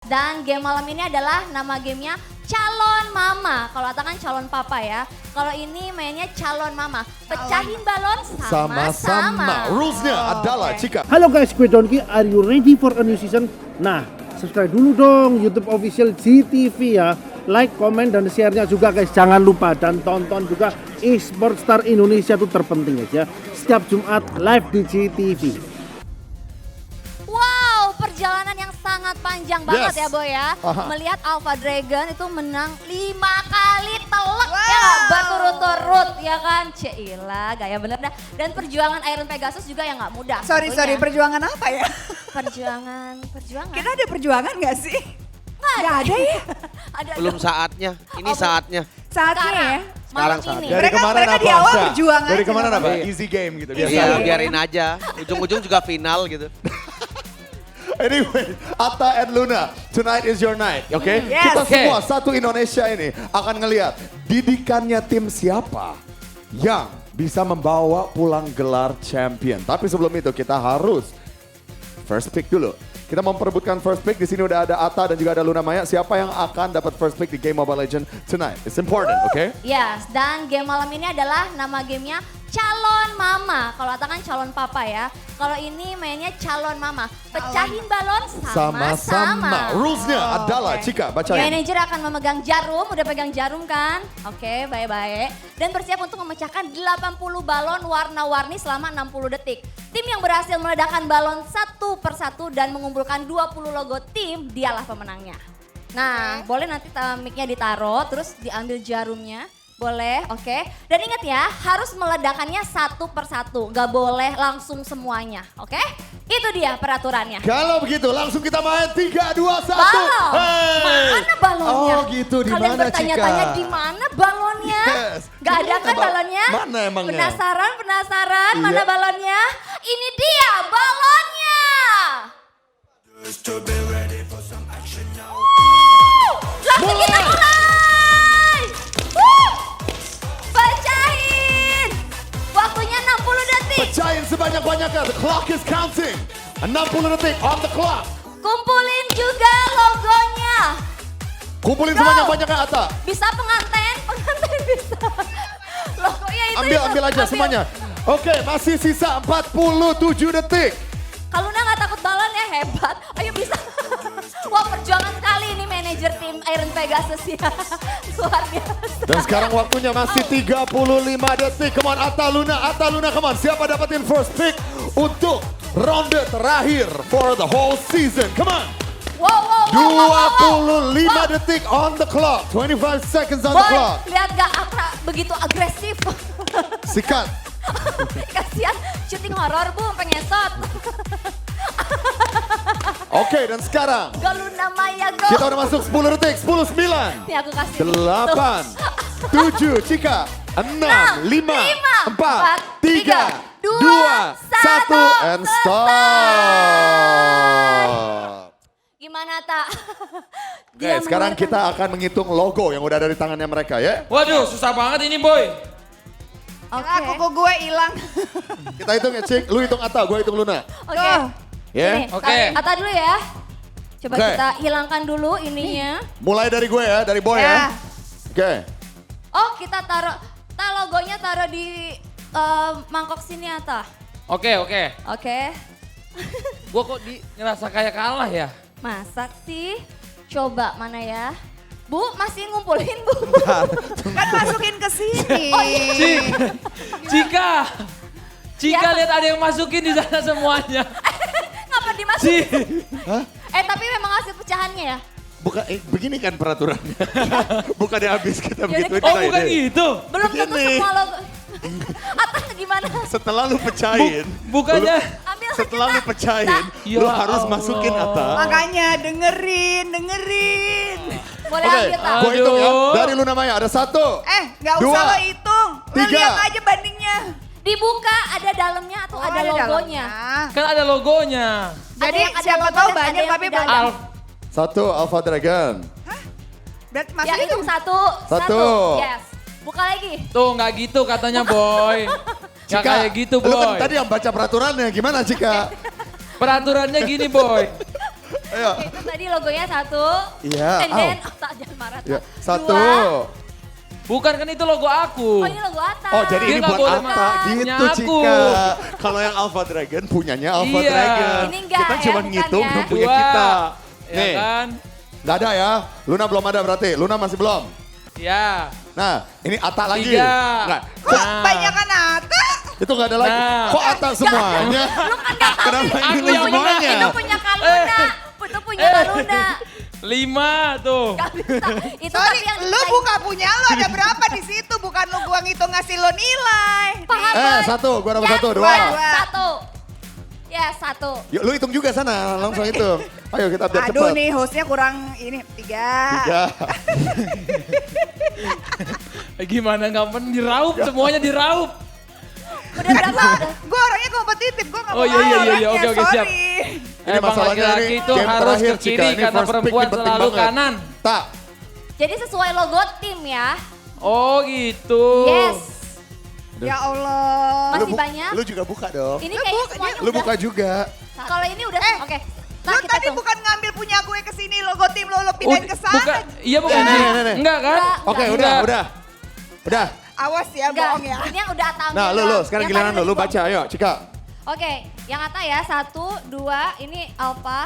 Dan game malam ini adalah nama gamenya Calon Mama. Kalau Ata kan calon papa ya. Kalau ini mainnya calon mama. Pecahin balon sama-sama. Rulesnya adalah jika Halo guys, gue Donki. Are you ready for a new season? Nah, subscribe dulu dong YouTube official GTV ya. Like, komen, dan share-nya juga guys. Jangan lupa dan tonton juga eSports Star Indonesia itu terpenting guys ya. Setiap Jumat live di GTV. Wow, perjalanan yang sangat panjang banget Yes. ya Boy ya. Aha. Melihat Alpha Dragon itu menang 5 kali telak ya berturut-turut ya kan. Cila, gaya bener dah. Dan perjuangan Iron Pegasus juga yang gak mudah. Sorry, tentunya. perjuangan apa ya? Perjuangan. Kita ada perjuangan gak sih? Gak ada ya? Ada Belum saatnya, ini Oh, saatnya. Saatnya ya? malam Sekarang ini. saatnya. dari Mereka- kemarin mereka apa? di awal Syah? berjuang Dari aja, kemarin nggak apa? apa-apa. Easy game gitu biasa. Iya, biarin aja. Ujung-ujung juga final gitu. Anyway, Atta and Luna, tonight is your night, oke? Yes. Kita Oke. semua satu Indonesia ini akan ngelihat didikannya tim siapa yang bisa membawa pulang gelar champion. Tapi sebelum itu kita harus first pick dulu. Kita memperebutkan first pick. Di sini udah ada Atta dan juga ada Luna Maya. Siapa yang akan dapat first pick di game Mobile Legends tonight? It's important, oke? Yes, dan game malam ini adalah nama gamenya Calon Mama. Kalau Ata kan calon papa ya. Kalau ini mainnya calon mama. Pecahin balon sama-sama. Rulesnya adalah oke. jika bacain. Manajer akan memegang jarum, udah pegang jarum kan? Oke, baik-baik. Dan bersiap untuk memecahkan 80 balon warna-warni selama 60 detik. Tim yang berhasil meledakkan balon satu persatu dan mengumpulkan 20 logo tim, dialah pemenangnya. Nah, boleh nanti mic-nya ditaruh, terus diambil jarumnya. Boleh, oke. Dan ingat ya, harus meledakannya satu persatu. Gak boleh langsung semuanya, oke? Itu dia peraturannya. Kalau begitu langsung kita main 3, 2, 1. Balon. Hey! Mana balonnya? Oh gitu, di Kalian mana bertanya-tanya Cika? di mana balonnya? Yes. Gak ada kan Mana, balonnya? mana emangnya? Penasaran, Iya. mana balonnya? Ini dia balonnya. Langsung kita mulai. Wuh. Pecahin. Waktunya 60 detik. Pecahin sebanyak-banyaknya. The clock is counting. 60 detik on the clock. Kumpulin juga logonya. Kumpulin Go. sebanyak-banyaknya Atta. Bisa pengantin bisa. Logonya itu. Ambil aja semuanya. Oke, masih sisa 47 detik. Kalau Luna nggak takut balon ya hebat. Ayo bisa. Wah perjuangan sekali ini manajer tim Iron Pegasus ya. Luar biasa. Dan sekarang waktunya masih 35 detik. Come on Atta Luna, come on. Siapa dapetin first pick untuk ronde terakhir for the whole season. Come on. Wow. 25 detik on the clock. 25 seconds on the Boy, clock. lihat gak begitu agresif. Sikat. Kasihan syuting horor bu, pengesot. Oke, dan sekarang Go Luna Maya go. kita udah masuk 10 detik. 10, 9, Nih aku kasih. 8, 7, Cika, 6, 5, 4, 3, 2, 1, and stop. Gimana tak? Oke, sekarang kita akan menghitung logo yang udah ada di tangannya mereka ya. Waduh, susah banget ini boy. Oke. Kuku gue hilang. Kita hitung ya Cik, lu hitung Atta, gue hitung Luna. Oke. Tuh. Ya, Nih, Oke. Ata dulu ya. Coba Oke. kita hilangkan dulu ininya. mulai dari gue ya, dari Boy ya. Ya. Oke, Oh kita taruh, logonya taruh di mangkok sini Ata. Oke. Oke. Gua kok ngerasa kayak kalah ya? Masak sih. Coba mana ya? Bu, masih ngumpulin Bu. Kan masukin ke sini. Jika Ya. lihat ada yang masukin di sana semuanya. Ngapa dimasukin? Hah? Tapi memang hasil pecahannya ya? bukan begini kan peraturannya. Bukan habis kita Yaudah, begitu. Oh bukan gitu. Belum tentu Begini. semua logo. Ata gimana? Setelah lu pecahin. Bukannya Ambil Setelah lu kita. pecahin, Ya lu harus Allah. masukin Atta. Makanya dengerin. Boleh Oke, ambil tak? gue hitung ya. Aduh. Dari Luna Maya ada 1. Gak Dua, usah lo hitung. Lo tiga. lihat aja bandingnya. Dibuka ada dalamnya atau Oh, ada logonya. dalamnya. kan ada logonya. Jadi yang ada siapa logo tahu dan ada banyak yang tapi tidak belum. ada. 1 Alpha Dragon. Berarti Ya masukin hitung satu. Satu. Yes. Buka lagi. Tuh nggak gitu katanya boy. Nggak Cika, kayak gitu lu kan boy. tadi yang baca peraturannya gimana Cika? Peraturannya gini boy. Ayo. Oke, itu tadi logonya 1. Iya, And then, tak jangan marah. Ya, Tak. 1. 2. Bukan kan itu logo aku. Oh ini logo Atta. Oh jadi Dia ini nggak buat boleh Atta makan. gitu Punya aku. Cika. Kalau yang Alpha Dragon punyanya Alpha Iya. Dragon. Ini enggak Kita ya, cuma bukan ngitung ya. yang punya 2. kita. Ya Nih, kan? nggak ada ya. Luna belum ada berarti. Luna masih belum. Ya. Nah, ini Atta lagi. 3. Nah, Kok Nah. banyak kan Atta? itu nggak ada lagi. Nah. Kok Atta semuanya? Kenapa ini Aku lu yang semuanya? Itu punya Kaluna. Itu punya Kaluna. 5 tuh. Gak bisa. Itu Sorry, tapi yang lu buka punya lu ada berapa di situ? Bukan lu gua ngitung ngasih lo nilai. Paham. 1, gua dapat Ya, 1, 2. dua. 1. Ya 1. Yuk, lu hitung juga sana, langsung hitung. Ayo kita biar Aduh cepat. nih hostnya kurang ini 3. 3. Gimana nggak diraup, semuanya diraup. Udah berapa? Udah. Gue orangnya kompetitif, gue gak Oh, mau iya, iya, orangnya, iya, oke, oke, siap. sorry. Ini Emang masalahnya laki-laki ini itu game harus terakhir, ke Cika. kiri Ini karena first pick perempuan ini penting selalu banget. kanan. Tak. Jadi sesuai logo tim ya. Oh gitu. Yes. Ya Allah. Masih banyak. Lu juga buka dong. Ini Lu kayaknya buka, semuanya Lu udah. buka juga. Kalau ini udah. Oke. Lu tadi bukan ngambil punya gue ke sini, logo tim lo pindahin ke sana. Bukan, iya bukan Nih, sih. nih, nih. Enggak kan? Oke, Enggak. udah. Awas ya, Enggak, bohong ya. ini yang udah Atta ambil. Nah, lu sekarang Yang giliran tadi lu tadi baca, ayo, Cika. Oke, yang Atta ya 1, 2, ini Alpha,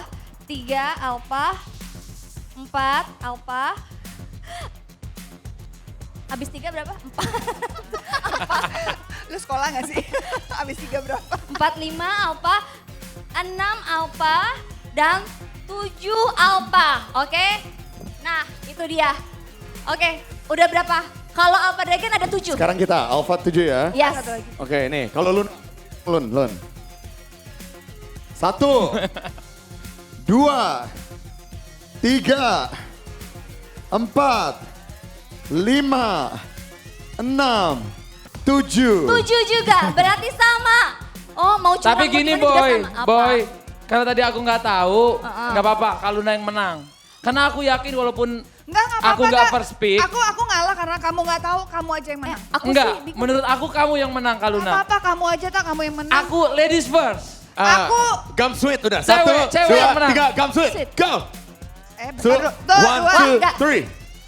3 Alpha, 4 Alpha. Habis 3 berapa? 4. Lu sekolah gak sih? Abis 3 berapa? 4, 5 Alpha, 6 Alpha, dan 7 Alpha. Oke? Nah, itu dia. Oke, udah berapa? Kalau Alpha Dragon ada 7. Sekarang kita Alpha 7 ya. Yes. Satu lagi. Oke, nih, kalau Lun. 1, 2, 3, 4, 5, 6, 7. 7 juga, berarti sama. Oh, mau curang Tapi gini mau gimana juga boy, sama. Apa? boy. Karena tadi aku nggak tahu, Uh-uh. nggak apa-apa kalau Luna yang menang. Karena aku yakin walaupun Enggak apa-apa. aku nggak Kak. first pick. Aku ngalah karena kamu gak tahu, kamu aja yang menang. Aku Enggak, sih bingung. menurut aku kamu yang menang Gak Kaluna. apa-apa, kamu aja tak, kamu yang menang. Aku ladies first. Aku, Gum sweet udah. Cewek, 1, cewek yang 2, menang. 3, gum sweet. Go. bentar So, dulu. Tuh, 1, dua. 2, 3.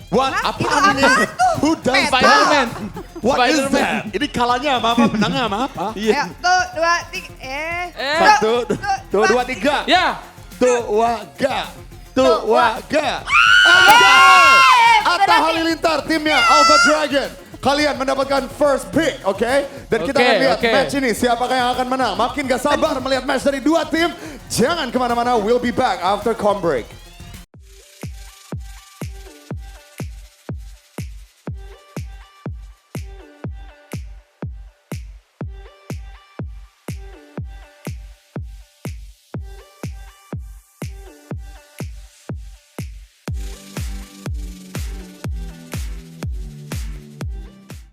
What? Hah? Apa Itu ini? apaan tuh? Who does Peta. Spiderman. What is Spiderman. that? Ini kalanya sama apa? Menangnya sama apa? Ayo, tuh, 2, 3. Satu, tuh, 2, 3. Ya, Tuh, waga. Tuh, waga. Atta berarti- Halilintar, timnya Alpha Dragon. Kalian mendapatkan first pick, oke? Dan kita Oke, akan lihat oke. match ini, siapakah yang akan menang. Makin gak sabar melihat match dari dua tim. Jangan kemana-mana, we'll be back after com break.